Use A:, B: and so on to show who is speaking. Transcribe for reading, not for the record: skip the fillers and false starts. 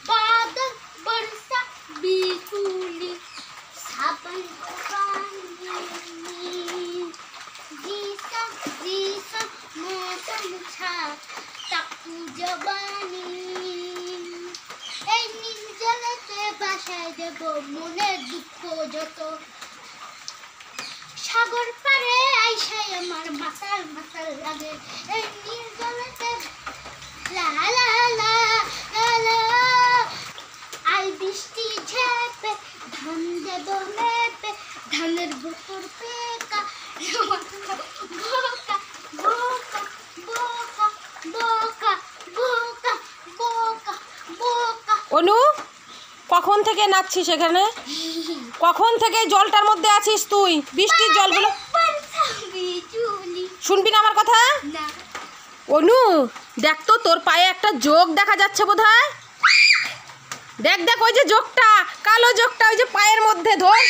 A: बादल बरसा बिजुली सावन पानी जीसा जीसा मौसम छा ताकू जवानी এই নির্জনতে বাসায় দেব মনে দুঃখ যত সাগর পারে আইসায় আমার মাতাল মাতাল লাগে এই নির্জনতে লা লা লা লা আই বৃষ্টি ঝেপে ধান দেব মেপে ধানের ভুতর পেকা বোকা বোকা বোকা বোকা বোকা বোকা বোকা।
B: অনু কখন থেকে নাচছিস এখানে? কখন থেকে জলটার মধ্যে আছিস তুই? বৃষ্টির জলগুলো শুনবি না আমার কথা? অনু দেখ তো তোর পায়ে একটা যোগ দেখা যাচ্ছে বোধহয়। দেখ দেখ ওই যে যোগটা, কালো যোগটা ওই যে পায়ের মধ্যে ধর।